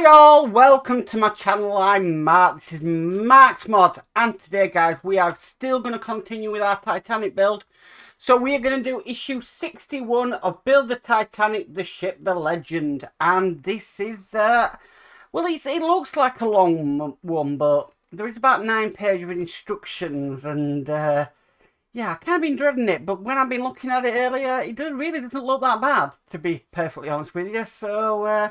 Hi all, welcome to my channel. I'm Mark, this is Mark's Mods, and today guys we are still going to continue with our Titanic build. So we are going to do issue 61 of Build the Titanic, the ship, the legend. And this is, well it looks like a long one, but there is about 9 pages of instructions and yeah, I've kind of been dreading it, but when I've been looking at it earlier, it really doesn't look that bad, to be perfectly honest with you. So,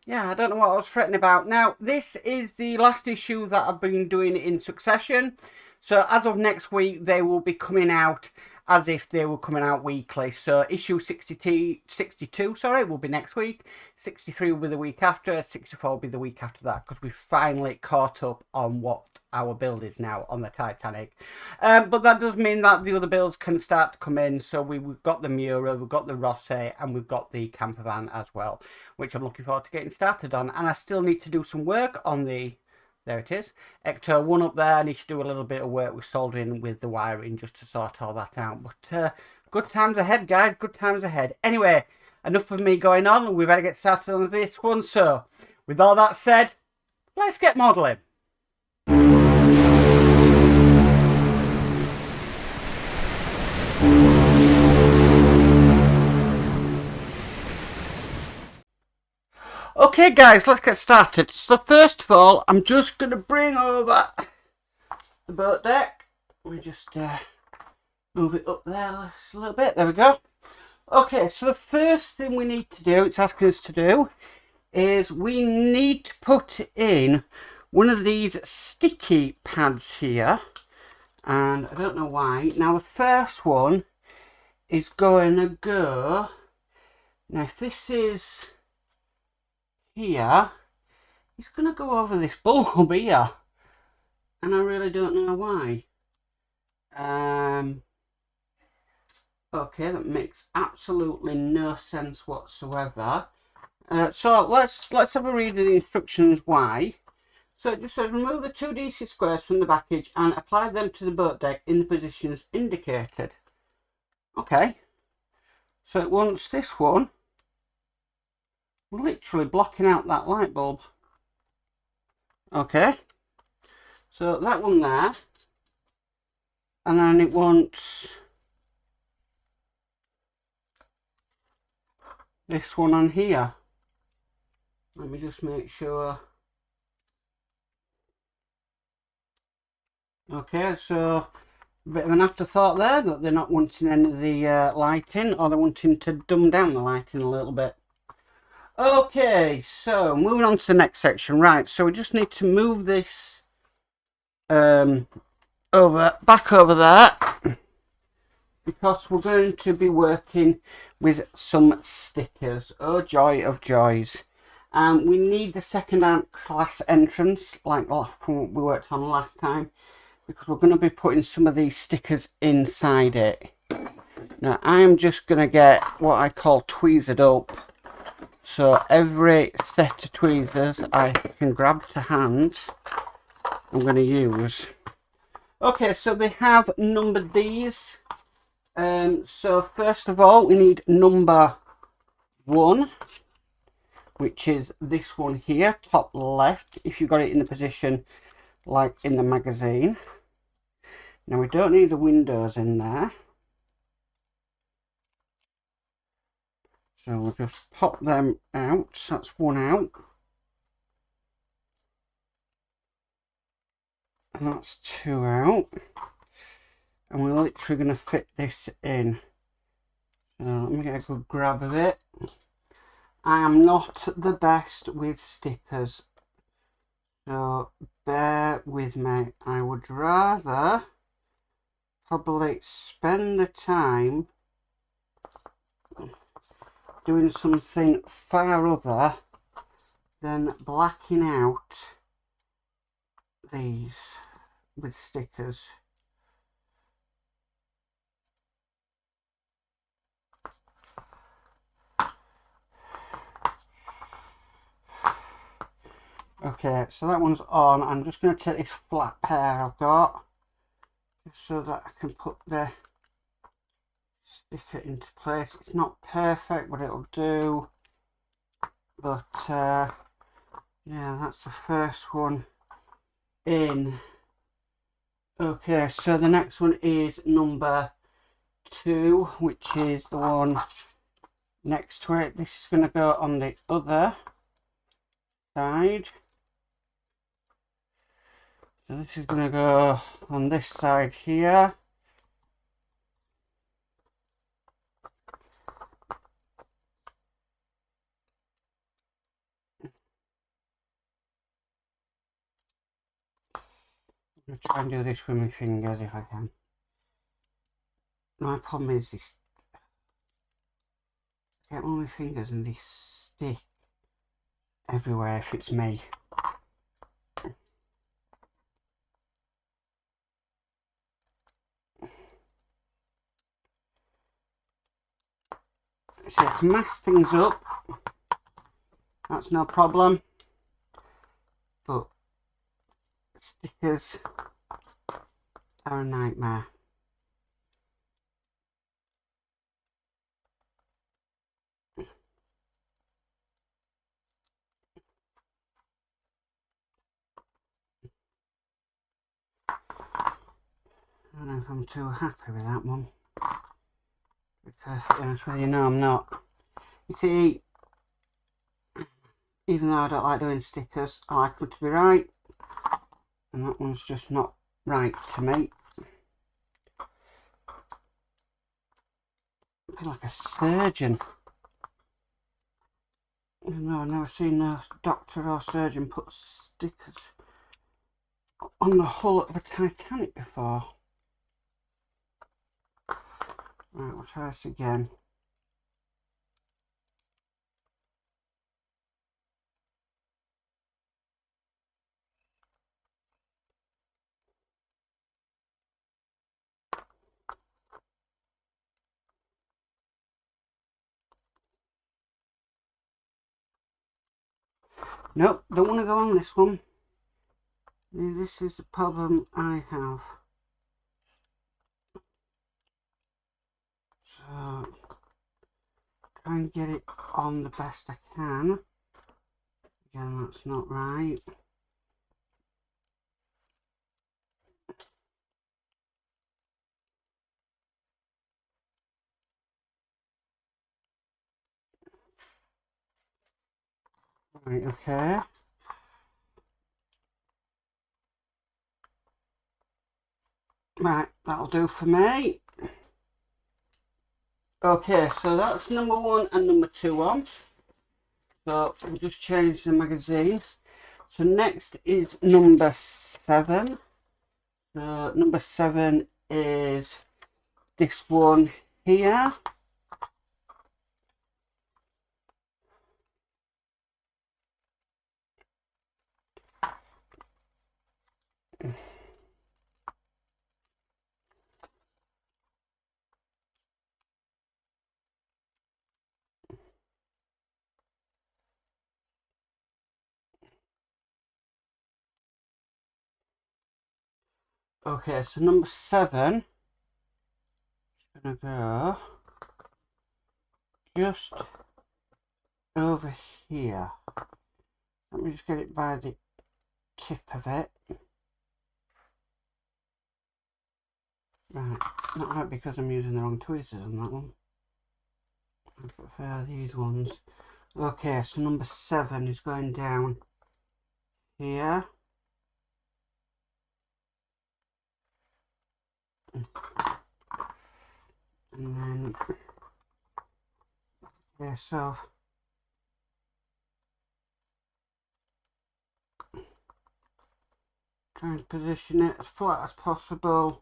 yeah, I don't know what I was fretting about. Now, this is the last issue that I've been doing in succession. So, as of next week, they will be coming out as if they were coming out weekly. So, issue 62, sorry, will be next week. 63 will be the week after. 64 will be the week after that, because we finally caught up on what our build is now on the Titanic. But that does mean that the other builds can start to come in. So we've got the Mura, we've got the Rossi, and we've got the camper van as well, which I'm looking forward to getting started on. And I still need to do some work on the, there it is, Ecto 1 up there. I need to do a little bit of work with soldering with the wiring just to sort all that out. But good times ahead, guys, good times ahead. Anyway, enough of me going on. We better get started on this one. So with all that said, let's get modelling. Okay guys, let's get started. So first of all, I'm just going to bring over the boat deck. Let me just move it up there just a little bit. There we go. Okay, so the first thing we need to do, it's asking us to do, is we need to put in one of these sticky pads here. And I don't know why. Now the first one is going to go, now if this is here, it's going to go over this bulb here, and I really don't know why. Okay, that makes absolutely no sense whatsoever. So let's have a read of the instructions why. So it just says remove the 2 DC squares from the backage and apply them to the boat deck in the positions indicated. Okay, so it wants this one literally blocking out that light bulb. Okay, so that one there, and then it wants this one on here. Let me just make sure. Okay, so a bit of an afterthought there that they're not wanting any of the lighting, or they're wanting to dumb down the lighting a little bit. Okay, so moving on to the next section. Right, so we just need to move this back over there, because we're going to be working with some stickers. Oh joy of joys. We need the second class entrance like we worked on last time, because we're going to be putting some of these stickers inside it. Now I am just going to get what I call tweezered up. So every set of tweezers I can grab to hand, I'm going to use. Okay, so they have numbered these. So first of all, we need number 1, which is this one here, top left, if you've got it in the position like in the magazine. Now we don't need the windows in there. So we'll just pop them out. That's one out. And that's 2 out. And we're literally going to fit this in. So let me get a good grab of it. I am not the best with stickers, so bear with me. I would rather probably spend the time doing something far other than blacking out these with stickers. Okay, so that one's on. I'm just going to take this flat pair I've got, just so that I can put the sticker into place. It's not perfect, but it'll do. But Yeah, that's the first one in. Okay, so the next one is number 2, which is the one next to it. This is going to go on the other side. So this is going to go on this side here. I'm going to try and do this with my fingers if I can. My problem is this. I get all my fingers and they stick everywhere if it's me. So I can mask things up. That's no problem. But stickers are a nightmare. I don't know if I'm too happy with that one. To be perfectly honest with you, no, I'm not. You see, even though I don't like doing stickers, I like them to be right. And that one's just not right to me. I feel like a surgeon. No, I've never seen a doctor or surgeon put stickers on the hull of a Titanic before. Right, we'll try this again. Nope, don't want to go on this one. This is the problem I have. So, try and get it on the best I can. Again, that's not right. Right, okay. Right, that'll do for me. Okay, so that's number 1 and number 2 on. So we'll just change the magazine. So next is number 7. So number 7 is this one here. Okay, so number 7 is going to go just over here. Let me just get it by the tip of it. Right, that might be because I'm using the wrong tweezers on that one. I prefer these ones. Okay, so number 7 is going down here. And then, yeah, so try and position it as flat as possible.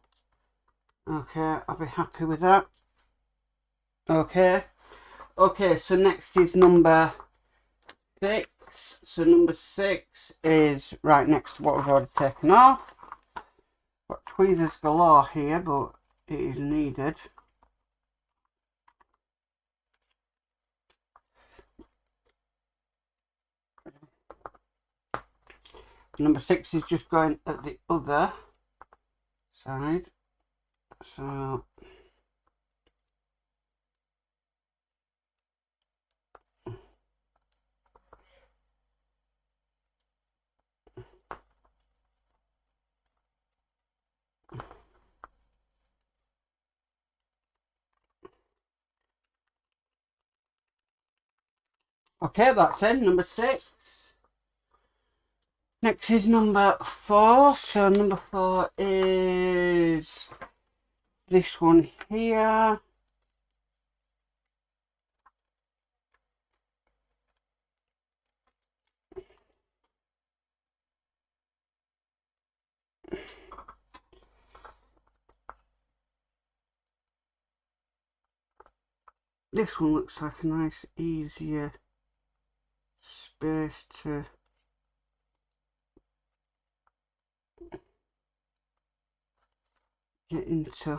Okay, I'll be happy with that. Okay, so next is number 6. So number 6 is right next to what we've already taken off. Got tweezers galore here, but it is needed. Number 6 is just going at the other side. So Okay, that's it, number 6. Next is number 4. So number 4 is this one here. This one looks like a nice, easier space to get into.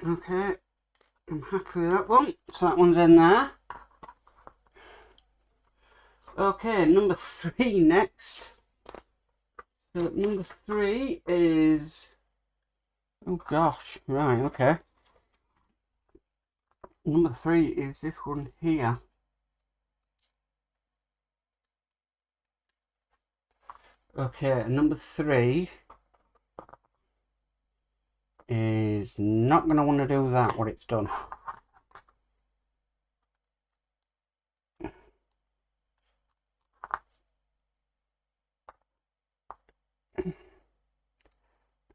Okay, I'm happy with that one. So that one's in there. Okay, number 3 next. So number 3 is... Oh gosh, right, okay. Number 3 is this one here. Okay, number 3 is not going to want to do that, what it's done.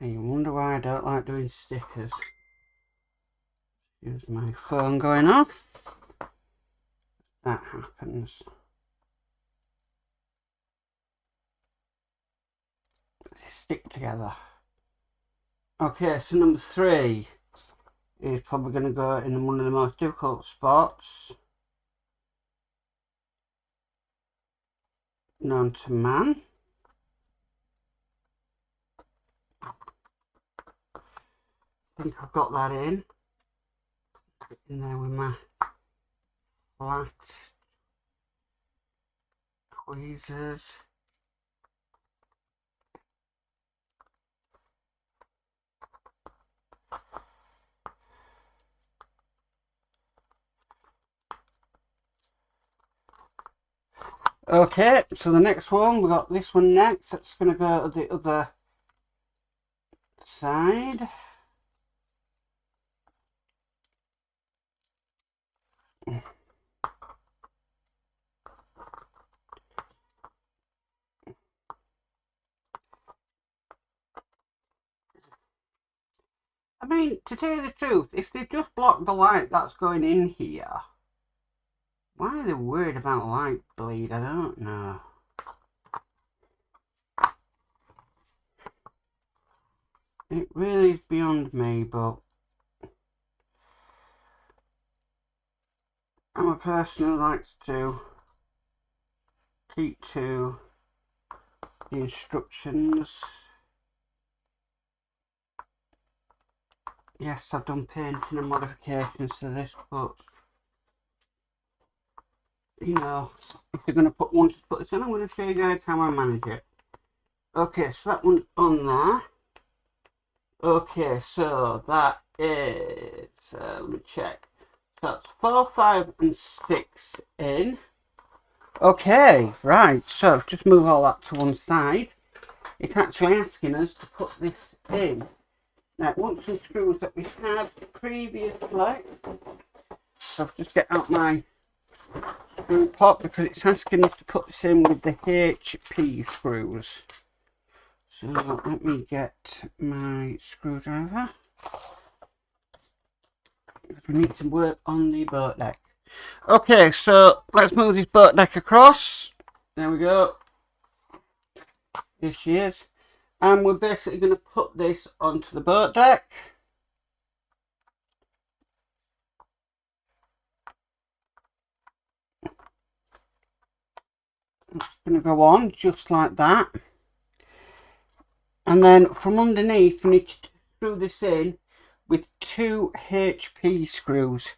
And you wonder why I don't like doing stickers. Here's my phone going off. That happens. They stick together. Okay, so number 3 is probably going to go in one of the most difficult spots known to man. I think I've got that in there with my flat tweezers. Okay, so the next one, we got this one next. That's going to go to the other side. I mean, to tell you the truth, if they just block the light that's going in here, why are they worried about light bleed? I don't know. It really is beyond me, but I'm a person who likes to keep to the instructions. Yes, I've done painting and modifications to this, but you know, if you're going to want to put this in, I'm going to show you guys how I manage it. Okay, so that one's on there. Okay, so that is, let me check. So that's 4, 5 and 6 in. Okay, right, so just move all that to one side. It's actually asking us to put this in. Now, once some screws that we had previously, so I'll just get out my screw pot because it's asking us to put this in with the HP screws. So let me get my screwdriver. We need to work on the boat deck. Okay, so let's move this boat deck across. There we go. Here she is. And we're basically going to put this onto the boat deck. It's going to go on just like that. And then from underneath, we need to screw this in with 2 HP screws.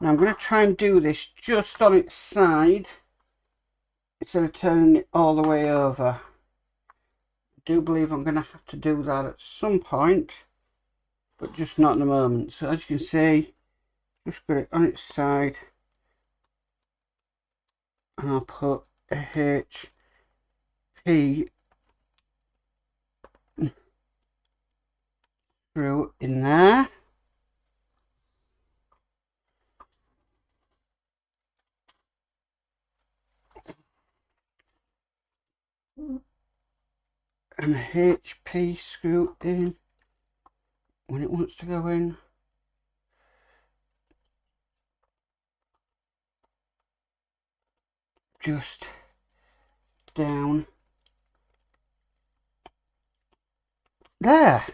And I'm going to try and do this just on its side instead of turning it all the way over. I do believe I'm going to have to do that at some point, but just not in the moment. So as you can see, just got it on its side, and I'll put a HP screw in there. and HP screw in when it wants to go in. Just down there.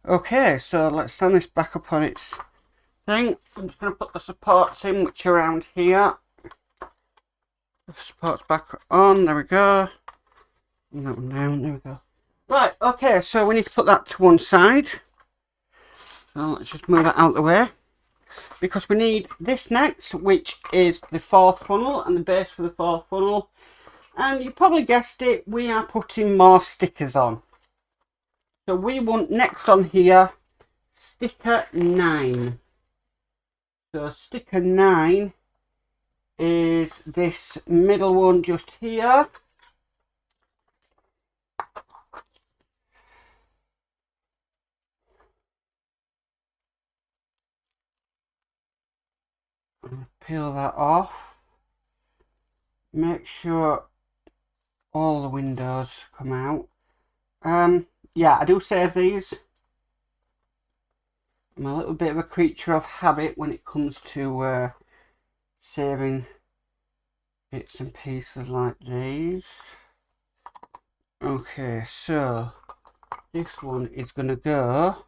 Okay, so let's stand this back up on its thing. I'm just going to put the supports in, which are around here. The supports back on, there we go. And that one down, there we go. Right, okay, so we need to put that to one side. So let's just move that out of the way. Because we need this next, which is the fourth funnel and the base for the fourth funnel. And you probably guessed it, we are putting more stickers on. So we want next on here, sticker 9. So sticker 9 is this middle one just here. Peel that off. Make sure all the windows come out. Yeah, I do save these. I'm a little bit of a creature of habit when it comes to saving bits and pieces like these. Okay, so this one is going to go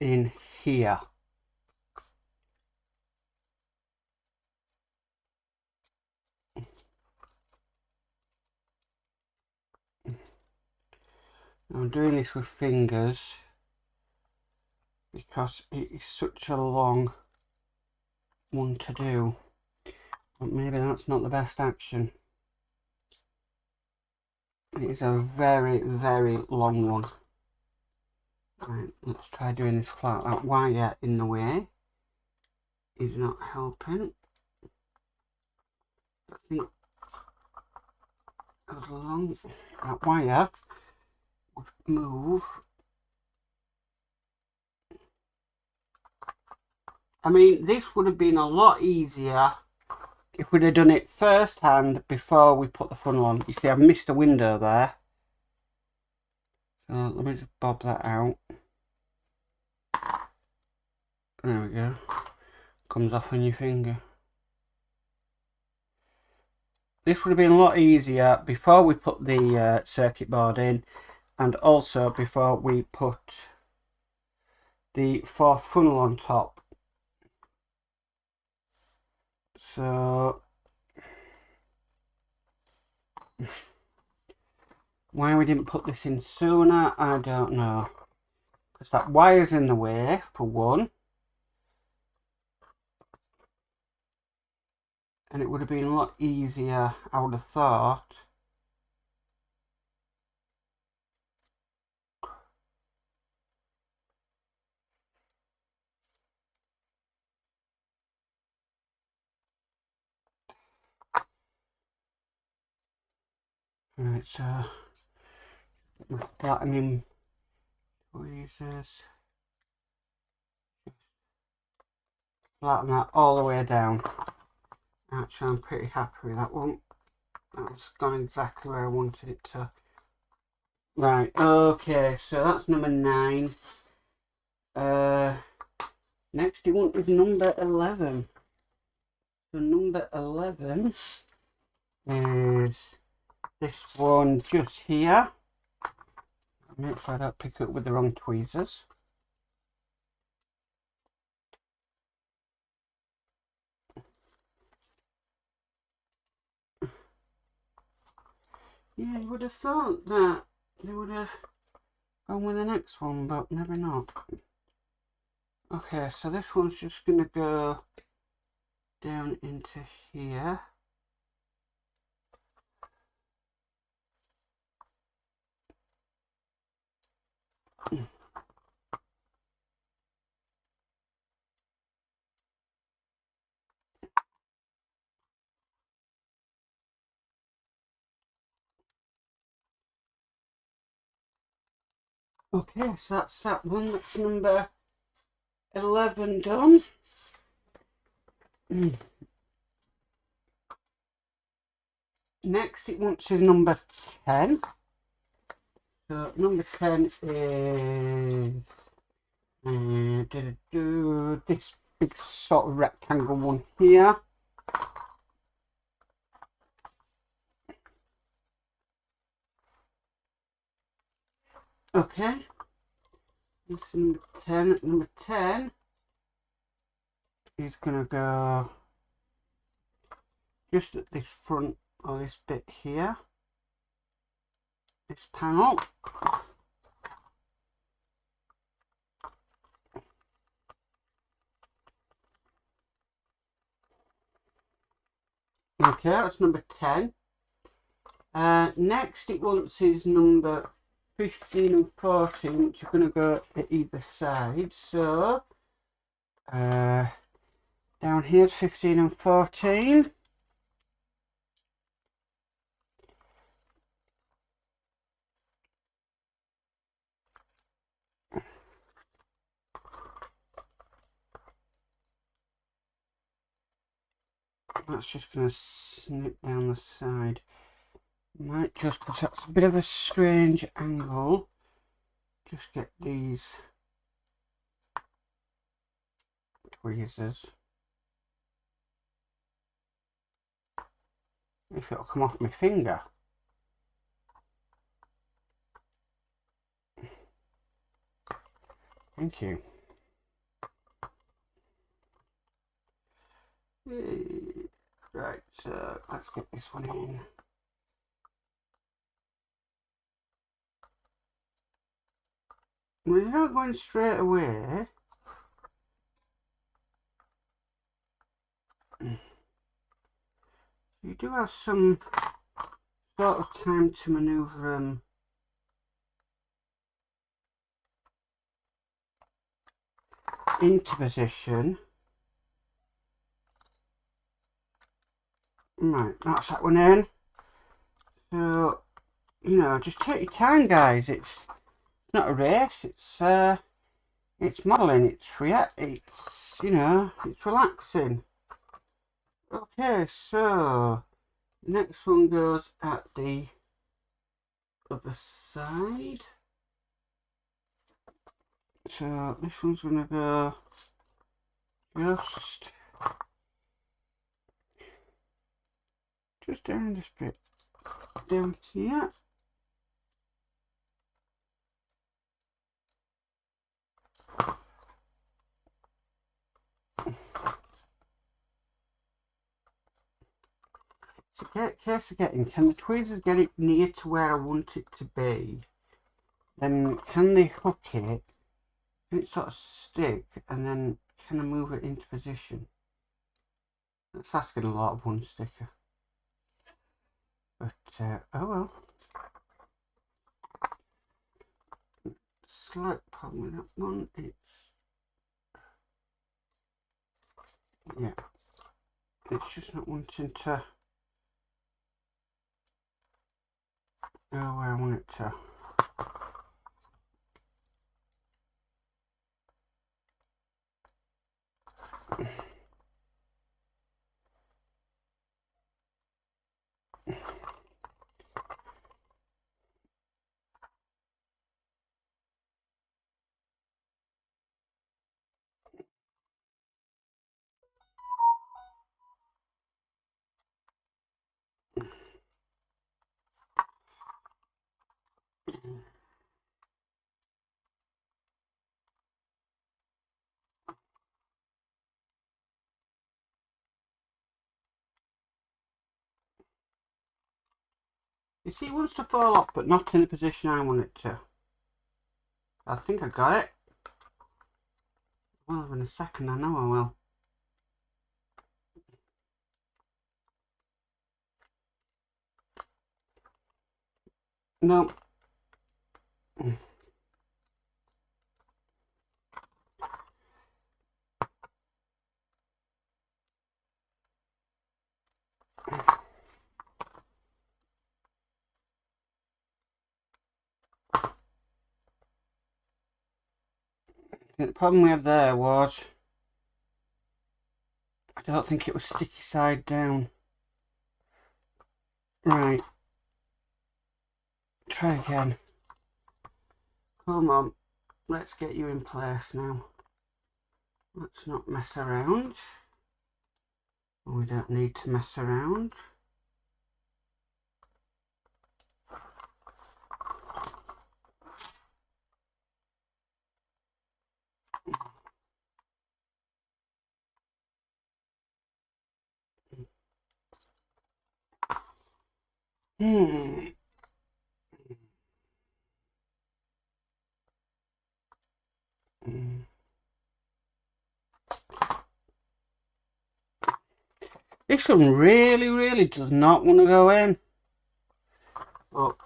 in here. I'm doing this with fingers because it is such a long one to do, but maybe that's not the best action. It is a very, very long one. Right, let's try doing this flat. That wire in the way is not helping. I think goes along. That wire would move. I mean, this would have been a lot easier if we'd have done it first hand before we put the funnel on. You see, I've missed a window there. So let me just bob that out. There we go. Comes off on your finger. This would have been a lot easier before we put the circuit board in, and also before we put the fourth funnel on top. So why we didn't put this in sooner, I don't know. Because that wire's in the way, for one. And it would have been a lot easier, I would have thought. Right, so my platinum tweezers. Flatten that all the way down. Actually, I'm pretty happy with that one. That's gone exactly where I wanted it to. Right, okay, so that's number 9. Next you want is number 11. So number 11 is this one just here. Make sure I don't pick up with the wrong tweezers. Yeah, you would have thought that they would have gone with the next one, but maybe not. Okay, so this one's just going to go down into here. Okay, so that's that one. That's number 11 done. Next it wants is number 10. So number 10 is this big sort of rectangle one here. Okay, this is number 10. Number 10 is going to go just at this front or this bit here, this panel. Okay, that's number 10. Next it wants is number 15 and 14, which are going to go at either side. So down here 15 and 14. That's just going to snip down the side. Might just, because that's a bit of a strange angle, just get these tweezers. If it'll come off my finger. Thank you. Right, so let's get this one in. We're not going straight away. You do have some sort of time to manoeuvre them into position. Right, that's that one in. So, you know, just take your time, guys. It's not a race. It's modelling. It's you know, it's relaxing. Okay, so the next one goes at the other side. So this one's gonna go just down this bit down here. So case of getting, can the tweezers get it near to where I want it to be? Then can they hook it? Can it sort of stick? And then can I move it into position? That's asking a lot of one sticker. But, oh well. Slight problem with that one. It's just not wanting to go where I want it to. You see, it wants to fall off, but not in the position I want it to. I think I got it. Well, in a second, I know I will. No. The problem we had there was I don't think it was sticky side down. Right. Try again. Come on. Let's get you in place now. Let's not mess around. We don't need to mess around. Hmm. This one really does not want to go in. But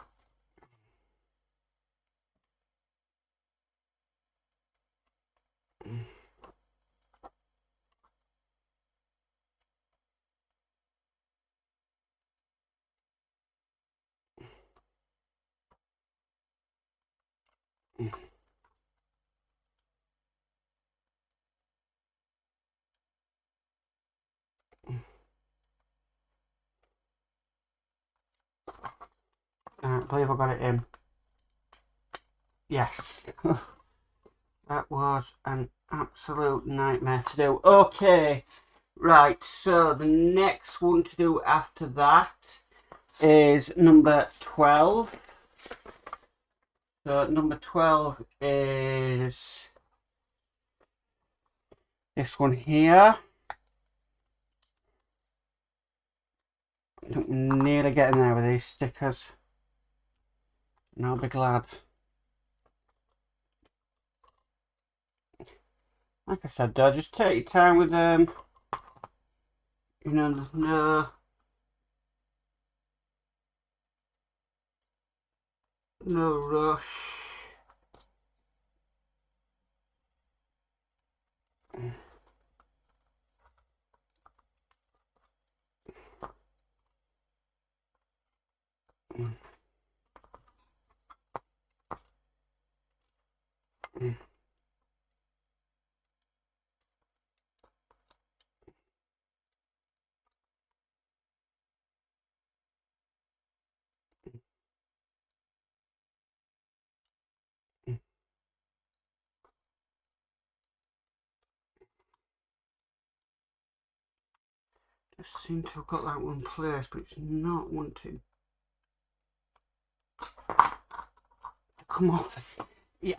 I believe I got it in. Yes. That was an absolute nightmare to do. Okay. Right, so the next one to do after that is number 12. So number 12 is this one here. I'm nearly getting there with these stickers. And I'll be glad. Like I said, though, just take your time with them. You know, there's no rush. Just seem to have got that one placed, but it's not wanting to come off.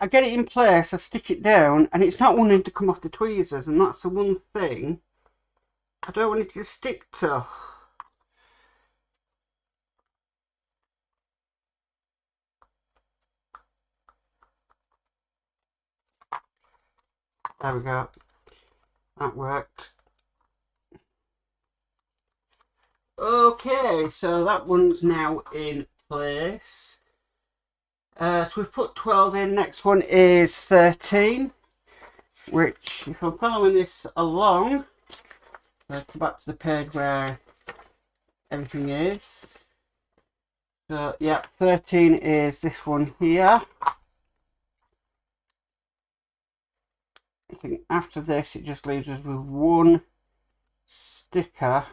I get it in place, I stick it down, and it's not wanting to come off the tweezers, and that's the one thing I don't want it to stick to. There we go. That worked. Okay, so that one's now in place. So we've put 12 in. Next one is 13, which, if I'm following this along, let's go back to the page where everything is. So, yeah, 13 is this one here. I think after this, it just leaves us with one sticker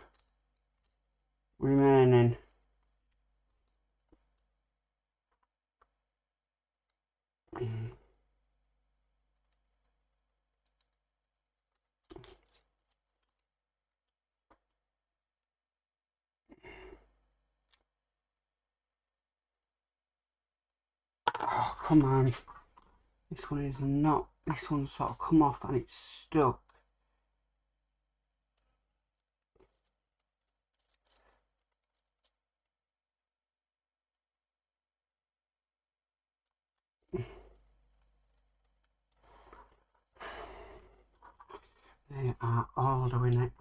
remaining. Oh, come on. This one is not. This one's sort of come off and it's stuck. They are all doing it.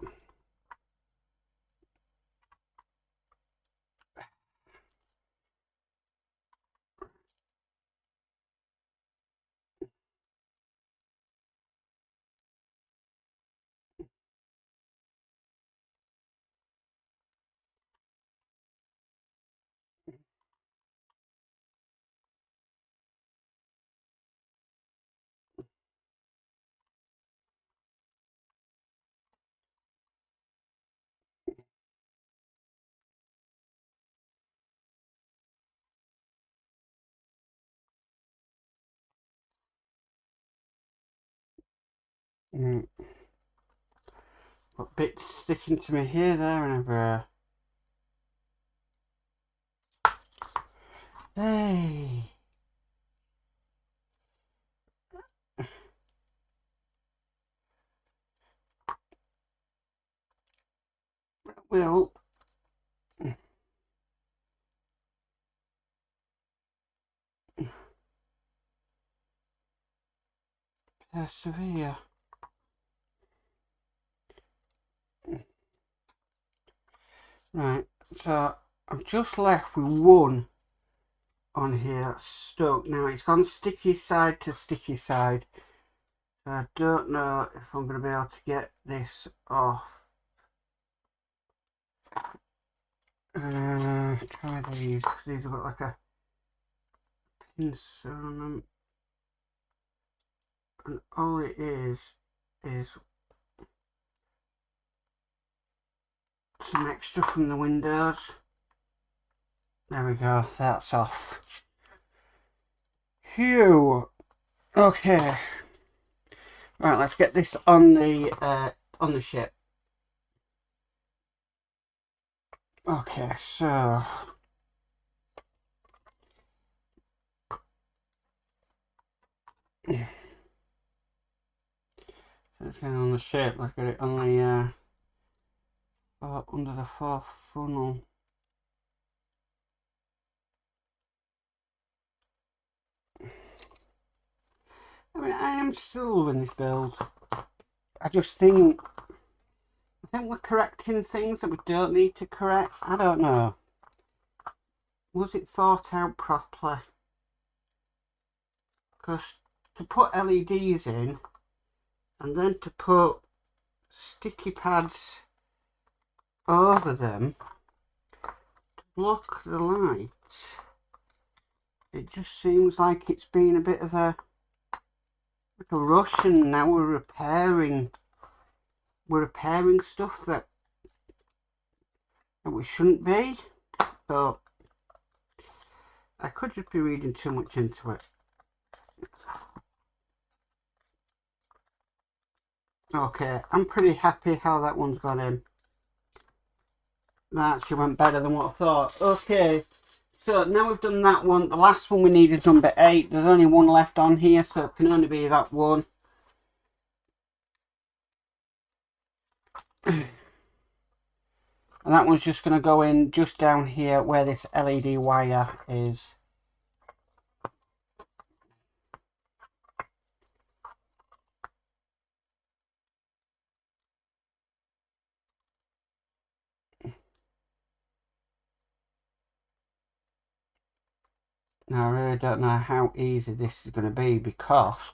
Got bits sticking to me here, there and everywhere. Hey. Well, persevere. Right, so I'm just left with one on here that's stuck. Now it's gone sticky side to sticky side. So I don't know if I'm going to be able to get this off. Try these, because these have got like a pincer on them. And all it is some extra from the windows. There we go, that's off. Phew. Okay. Right, let's get this on the ship. Okay, so let's get it on the ship. Let's get it on the under the fourth funnel. I mean, I am still loving this build. I think we're correcting things that we don't need to correct. I don't know. Was it thought out properly? Because to put LEDs in and then to put sticky pads over them to block the lights, it just seems like it's been a bit of a rush, and now we're repairing stuff that we shouldn't be. But I could just be reading too much into it. Okay, I'm pretty happy how that one's gone in. That actually went better than what I thought. Okay, so now we've done that one. The last one we need is number 8. There's only one left on here, so it can only be that one. And that one's just going to go in just down here where this LED wire is. Now I really don't know how easy this is going to be because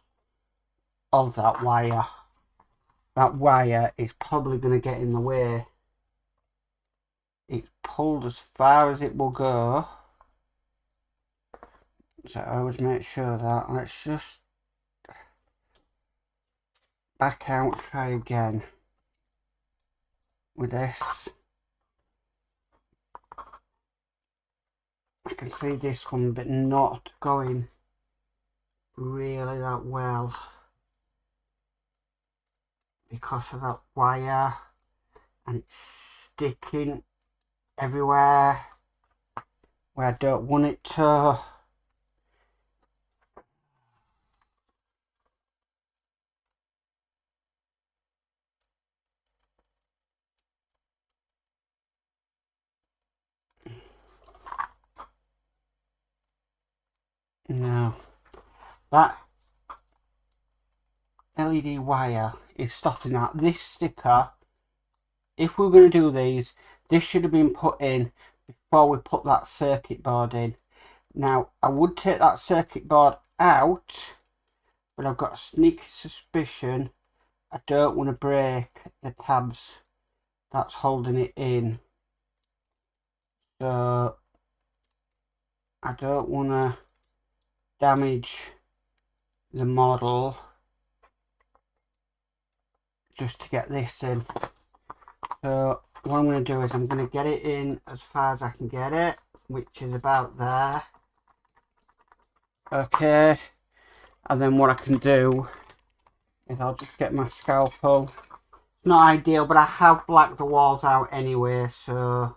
of that wire. That wire is probably going to get in the way. It's pulled as far as it will go. So I always make sure that. Let's just back out, try again with this. I can see this one but not going really that well because of that wire, and it's sticking everywhere where I don't want it to. No, that LED wire is stopping that. This sticker, if we're going to do these, this should have been put in before we put that circuit board in. Now, I would take that circuit board out, but I've got a sneaky suspicion I don't want to break the tabs that's holding it in. So, I don't want to damage the model just to get this in. So what I'm going to do is I'm going to get it in as far as I can get it, which is about there. Okay, and then what I can do is I'll just get my scalpel. Not ideal, but I have blacked the walls out anyway, so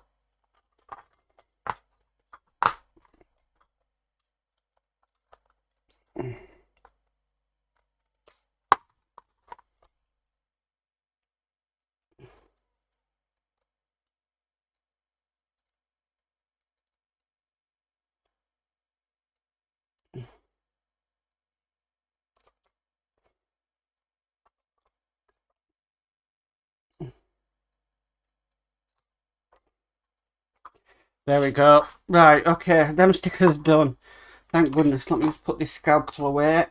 there we go. Right, okay, them stickers are done. Thank goodness. Let me just put this scalpel away.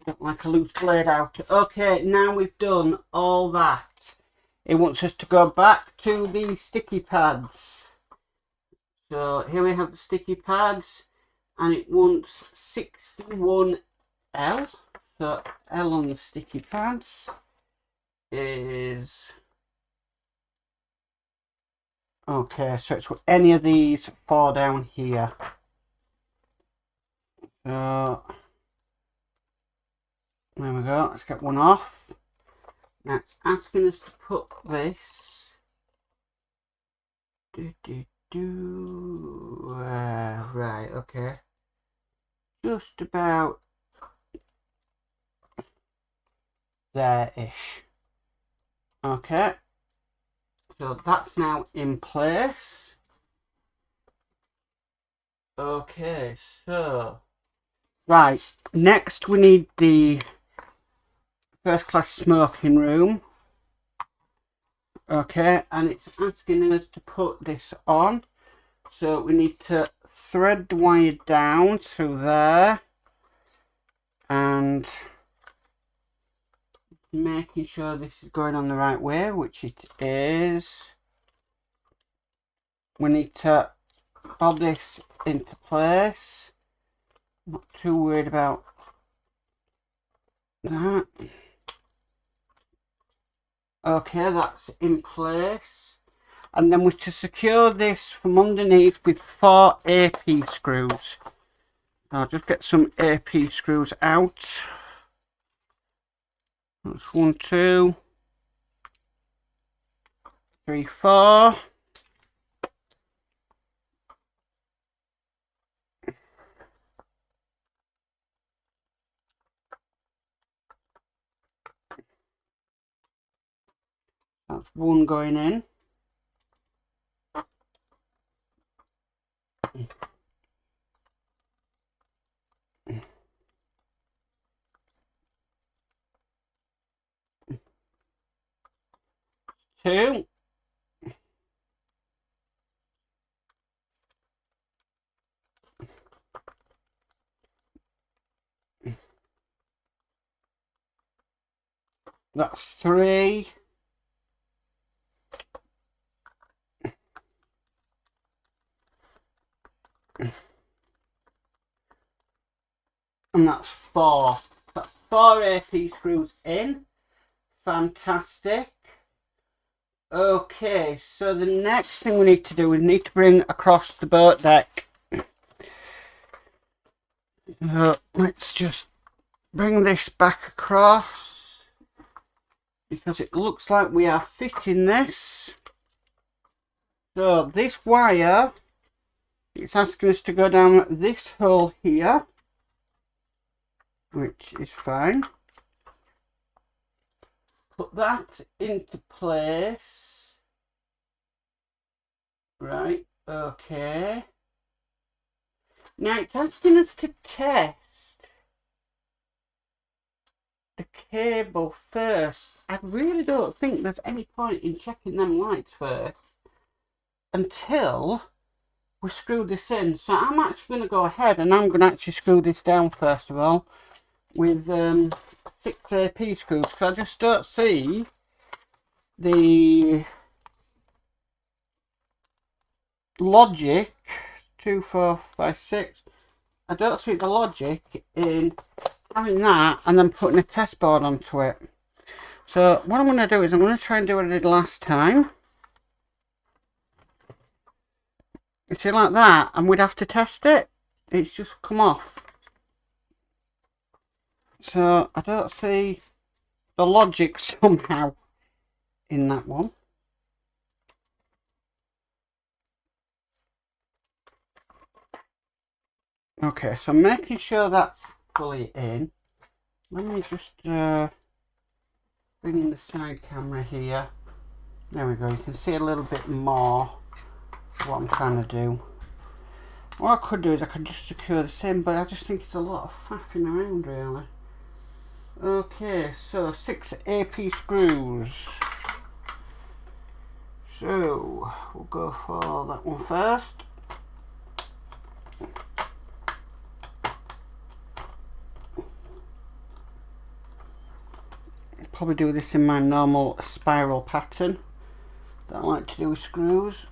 Got like a loose blade out. Okay, now we've done all that. It wants us to go back to the sticky pads. So here we have the sticky pads, and it wants 61L. So L on the sticky pads is... Okay, so it's any of these four down here. So there we go. Let's get one off. Now it's asking us to put this. Right, okay. Just about there-ish. Okay. So that's now in place. Okay, so right, next we need the first class smoking room. Okay, and it's asking us to put this on. So we need to thread the wire down through there and making sure this is going on the right way, which it is. We need to hold this into place. Not too worried about that. Okay, that's in place. And then we're to secure this from underneath with 4 AP screws. I'll just get some AP screws out. That's 1, 2, 3, 4. That's 1 going in. Two. That's 3. And that's 4. That's 4 AP screws in. Fantastic. Okay, so the next thing we need to do, we need to bring across the boat deck. Let's just bring this back across, because it looks like we are fitting this. So this wire, it's asking us to go down this hole here, which is fine. Put that into place. Right, okay. Now it's asking us to test the cable first. I really don't think there's any point in checking them lights first until we screw this in. So I'm actually going to go ahead and I'm going to actually screw this down first of all with 6 AP screws, because I just don't see the logic. 2, 4, 5, 6. I don't see the logic in having that and then putting a test board onto it. So what I'm going to do is I'm going to try and do what I did last time. You see, like that, and we'd have to test it. It's just come off. So I don't see the logic somehow in that one. Okay, so making sure that's fully in. Let me just bring in the side camera here. There we go, you can see a little bit more what I'm trying to do. What I could do is I could just secure the same, but I just think it's a lot of faffing around really. Okay, so 6 AP screws. So we'll go for that one first. Probably do this in my normal spiral pattern that I like to do with screws.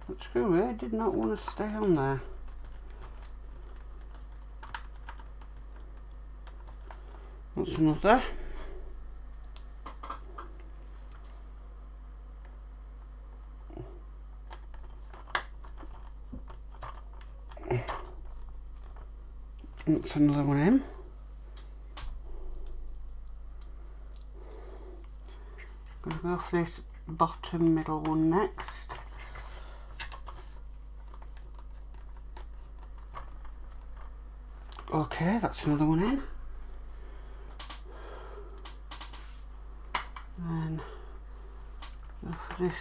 That screw really did not want to stay on there. That's another. That's another one in. Gonna go for this bottom middle one next. Okay, that's another one in. Then go for this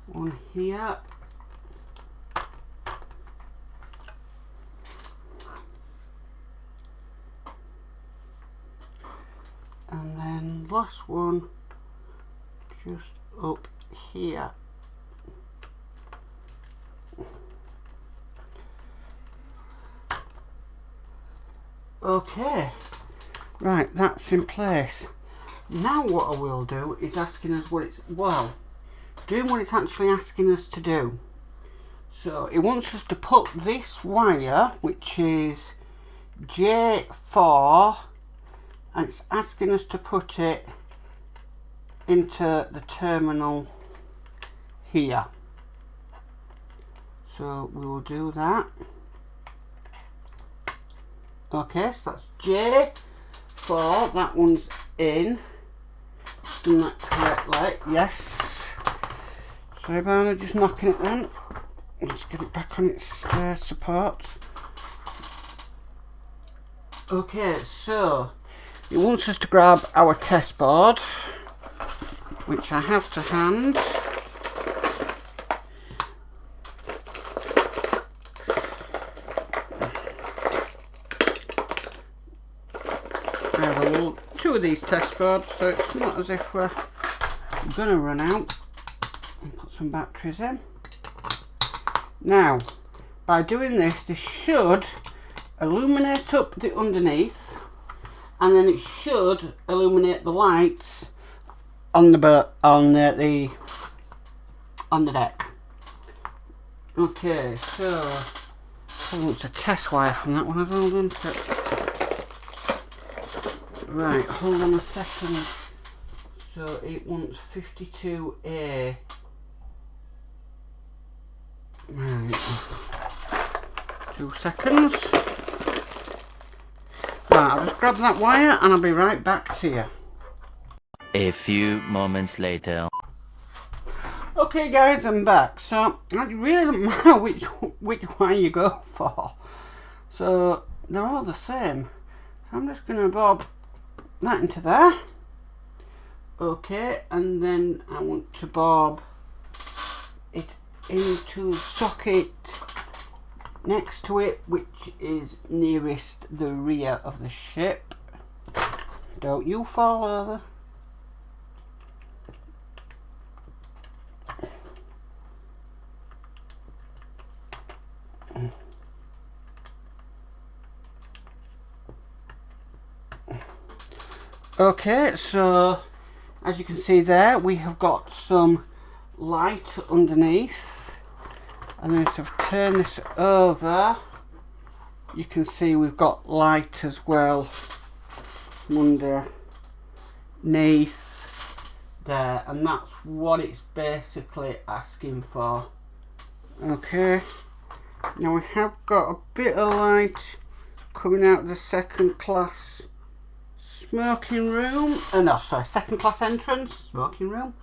one here. And then last one just up here. Okay, right, that's in place. Now what I will do is asking us what it's, well, doing what it's actually asking us to do. So it wants us to put this wire, which is J4, and it's asking us to put it into the terminal here. So we will do that. Okay, so that's J4, that one's in. Done that correctly, yes. Sorry about just knocking it then. Let's get it back on its support. Okay, so it wants us to grab our test board, which I have to hand. I have two of these test boards, so it's not as if we're going to run out. Put some batteries in. Now, by doing this, this should illuminate up the underneath, and then it should illuminate the lights on the deck. Okay, so it's a test wire from that one. I've all done it. Right, hold on a second. So it wants 52A. Right, 2 seconds. Right, I'll just grab that wire and I'll be right back to you. A few moments later. Okay guys, I'm back. So it really doesn't matter which wire you go for. So they're all the same. So I'm just gonna bob that into there. Okay, and then I want to bob it into the socket next to it, which is nearest the rear of the ship. Don't you fall over. Okay, so as you can see there, we have got some light underneath, and then if I turn this over, you can see we've got light as well under underneath there, and that's what it's basically asking for. Okay, now we have got a bit of light coming out of the second class smoking room. No, sorry, second class entrance, smoking room.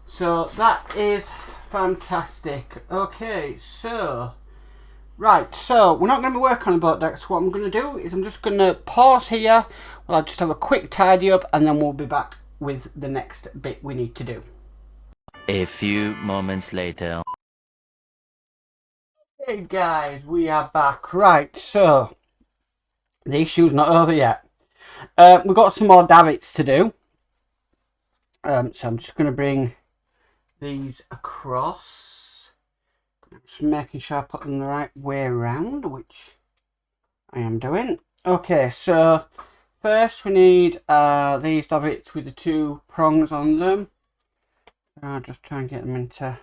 So that is fantastic. Okay, so right, so we're not going to be working on the boat deck, so what I'm going to do is I'm just going to pause here while I just have a quick tidy up, and then we'll be back with the next bit we need to do. A few moments later. Hey guys, we are back. Right, so the issue's not over yet. We've got some more davits to do. So I'm just going to bring these across. I'm just making sure I put them the right way around, which I am doing. Okay, so first we need these davits with the two prongs on them. I'll just try and get them into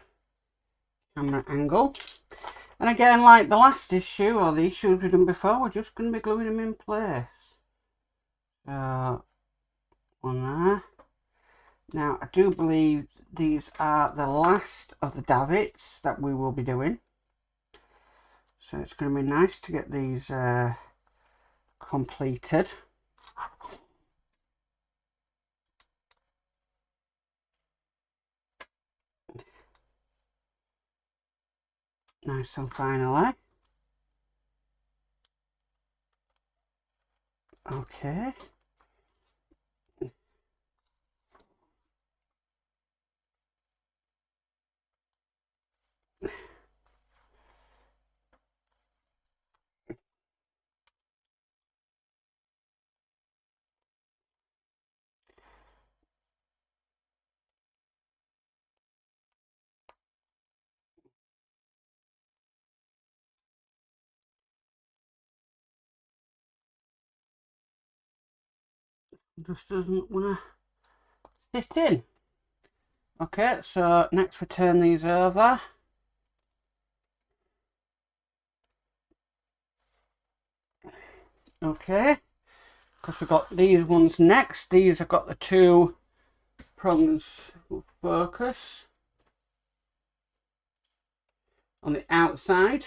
camera angle. And again, like the last issue, or the issues we've done before, we're just going to be gluing them in place. One there. Now, I do believe these are the last of the davits that we will be doing. So it's going to be nice to get these completed. Nice and finally. Okay. Just doesn't want to sit in. Okay, so next we turn these over. Okay, because we've got these ones next. These have got the two prongs focus on the outside.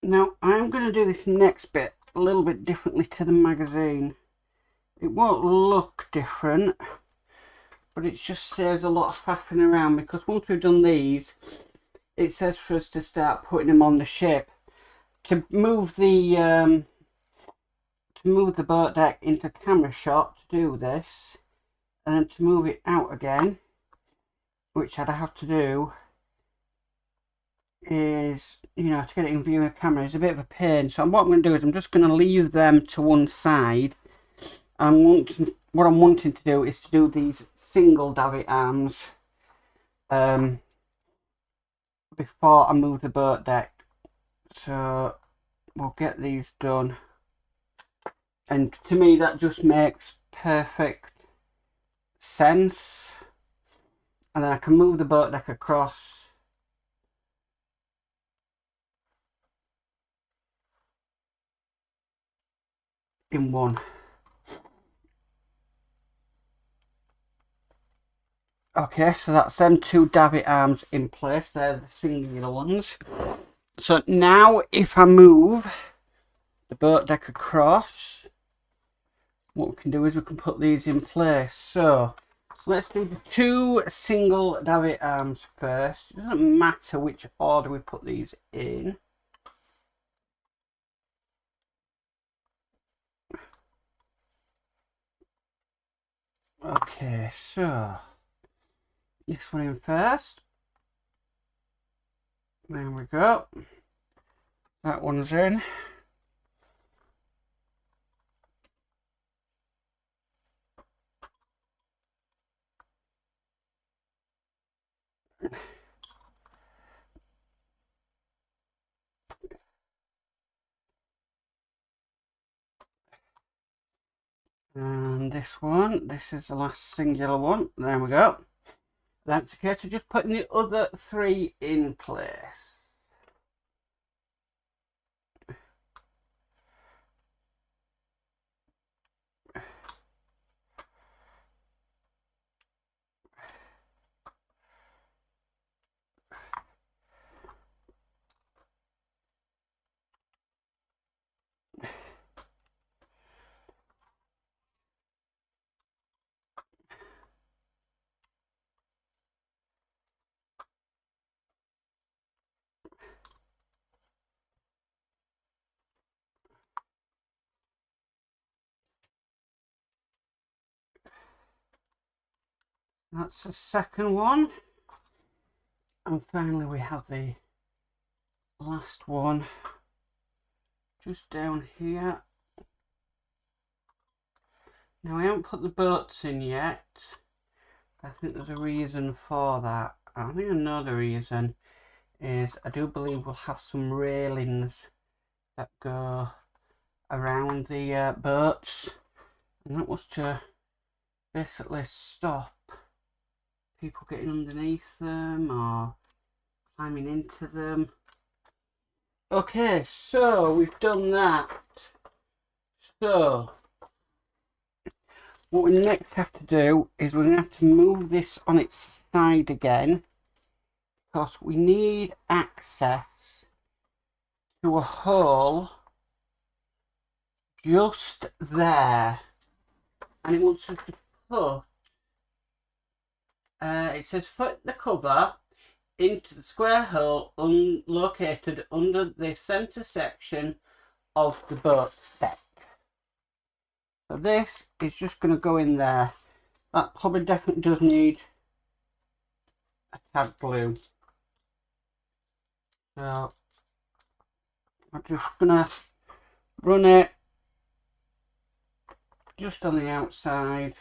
Now, I'm going to do this next bit a little bit differently to the magazine. It won't look different, but it just saves a lot of faffing around, because once we've done these, it says for us to start putting them on the ship. To move the boat deck into camera shot, to do this, and then to move it out again, which I'd have to do, is, you know, to get it in view of the camera is a bit of a pain. So what I'm going to do is I'm just going to leave them to one side. And what I'm wanting to do is to do these single davit arms before I move the boat deck. So we'll get these done, and to me that just makes perfect sense. And then I can move the boat deck across in one. Okay, so that's them two davit arms in place. They're the singular ones. So now if I move the boat deck across, what we can do is we can put these in place. So let's do the two single davit arms first. It doesn't matter which order we put these in. Okay, so this one in first. There we go. That one's in. And this one, this is the last singular one. There we go. That's okay, so just putting the other 3 in place. That's the second one. And finally we have the last one just down here. Now I haven't put the boats in yet. I think there's a reason for that. I think another reason is I do believe we'll have some railings that go around the boats, and that was to basically stop people getting underneath them or climbing into them. Okay, so we've done that. So what we next have to do is we're going to have to move this on its side again, because we need access to a hole just there, and it wants us to put it says fit the cover into the square hole located under the center section of the boat deck. So this is just going to go in there. That probably definitely does need a tad glue. So I'm just going to run it just on the outside.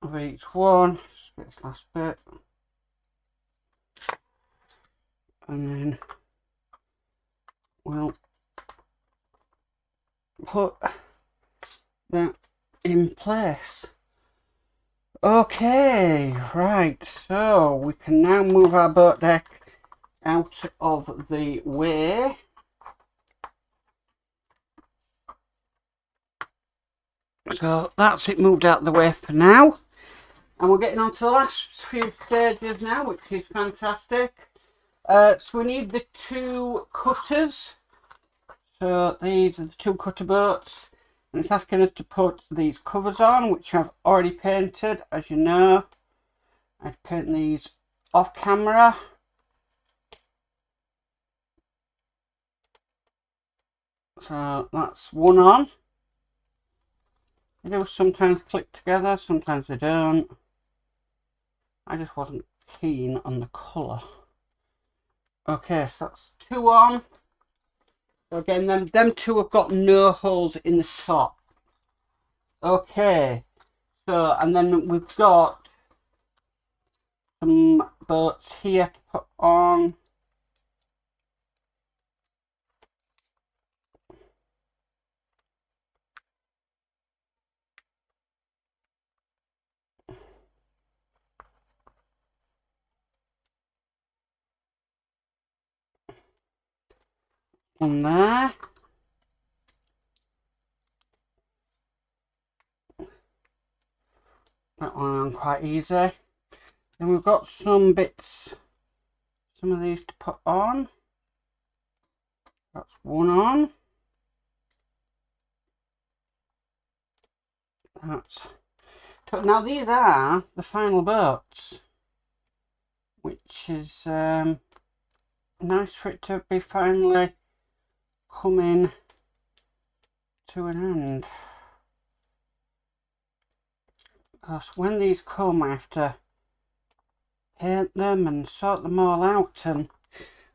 Of each one, just get this last bit, and then we'll put that in place. Okay, right, so we can now move our boat deck out of the way. So that's it moved out of the way for now. And we're getting on to the last few stages now, which is fantastic. So we need the 2 cutters. So these are the 2 cutter boats. And it's asking us to put these covers on, which I've already painted, as you know. I'd paint these off camera. So that's one on. They do sometimes click together, sometimes they don't. I just wasn't keen on the colour. Okay, so that's 2 on. So again, them 2 have got no holes in the top. Okay, so and then we've got some boats here to put on. On there. That one quite easy. Then we've got some bits, some of these to put on. That's 1 on. That's now these are the final boats, which is nice for it to be finally coming to an end. Because when these come, I have to paint them and sort them all out. And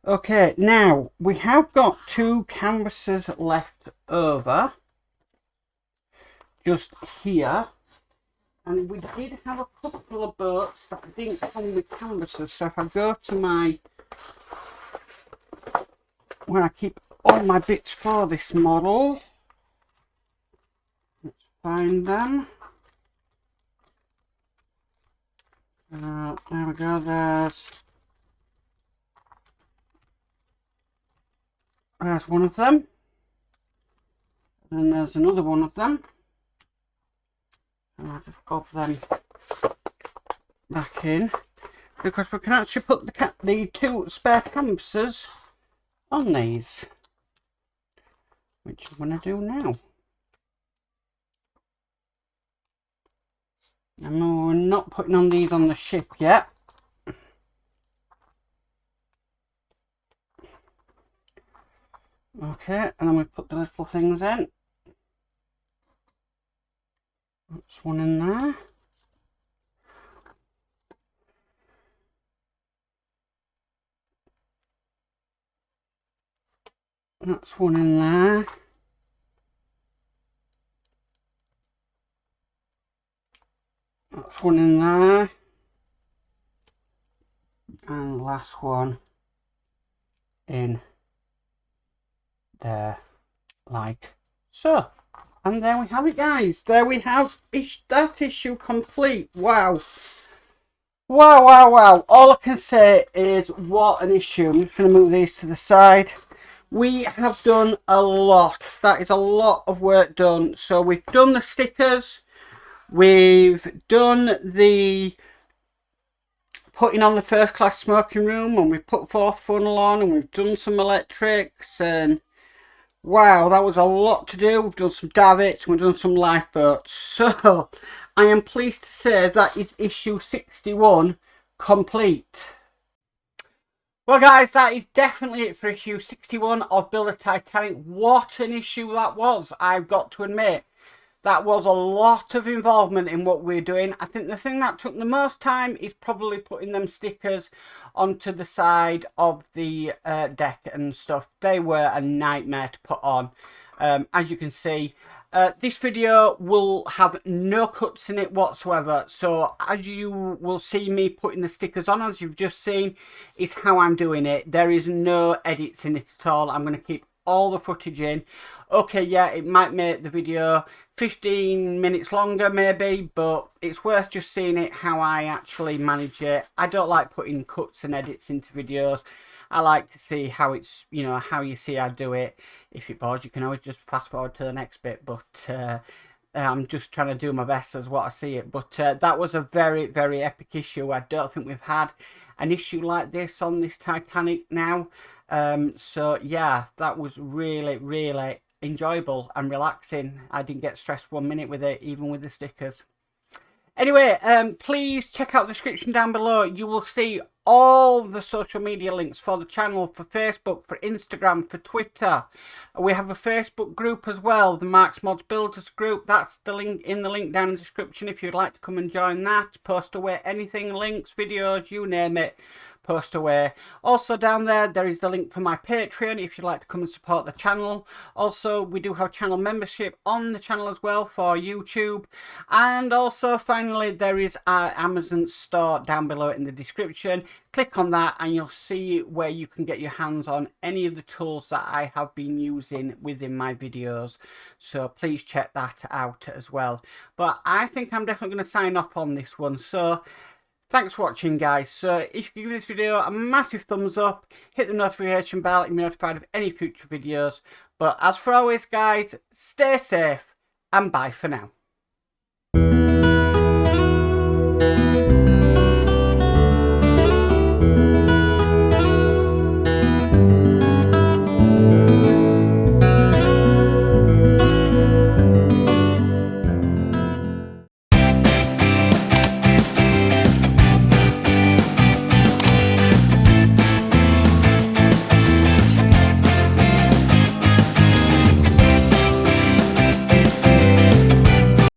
okay, now we have got 2 canvases left over just here. And we did have a couple of boats that didn't come with canvases. So if I go to my, where I keep all my bits for this model, let's find them. There we go, there's one of them. And there's another one of them. And I'll just pop them back in. Because we can actually put the two spare canvases on these. Which I'm going to do now. And we're not putting on these on the ship yet. Okay, and then we put the little things in. That's one in there. That's one in there. That's one in there. And the last one in there, like so. And there we have it, guys. There we have that issue complete. Wow. Wow, wow, wow. All I can say is what an issue. I'm just going to move these to the side. We have done a lot. That is a lot of work done. So we've done the stickers. We've done the putting on the first class smoking room, and we've put fourth funnel on, and we've done some electrics, and wow, that was a lot to do. We've done some davits, and we've done some lifeboats. So I am pleased to say that is issue 61 complete. Well guys, that is definitely it for issue 61 of Build a Titanic. What an issue that was, I've got to admit. That was a lot of involvement in what we're doing. I think the thing that took the most time is probably putting them stickers onto the side of the deck and stuff. They were a nightmare to put on. As you can see, this video will have no cuts in it whatsoever. So as you will see me putting the stickers on, as you've just seen, is how I'm doing it. There is no edits in it at all. I'm going to keep all the footage in. Okay, yeah, it might make the video 15 minutes longer maybe, but it's worth just seeing it how I actually manage it. I don't like putting cuts and edits into videos. I like to see how it's, you know, how you see I do it. If it bores you can always just fast forward to the next bit, but I'm just trying to do my best as what I see it. But that was a very, very epic issue. I don't think we've had an issue like this on this Titanic now. So yeah, that was really, really enjoyable and relaxing. I didn't get stressed 1 minute with it, even with the stickers. Anyway, please check out the description down below. You will see all the social media links for the channel, for Facebook, for Instagram, for Twitter. We have a Facebook group as well, the Marks Mods Builders group. That's the link in the link down in the description if you'd like to come and join that. Post away anything, links, videos, you name it. Post away. Also down there is the link for my Patreon if you'd like to come and support the channel. Also, we do have channel membership on the channel as well for YouTube. And also finally, there is our Amazon store down below in the description. Click on that and you'll see where you can get your hands on any of the tools that I have been using within my videos. So please check that out as well. But I think I'm definitely going to sign off on this one. So thanks for watching, guys. So if you give this video a massive thumbs up, hit the notification bell and be notified of any future videos. But as for always, guys, stay safe and bye for now.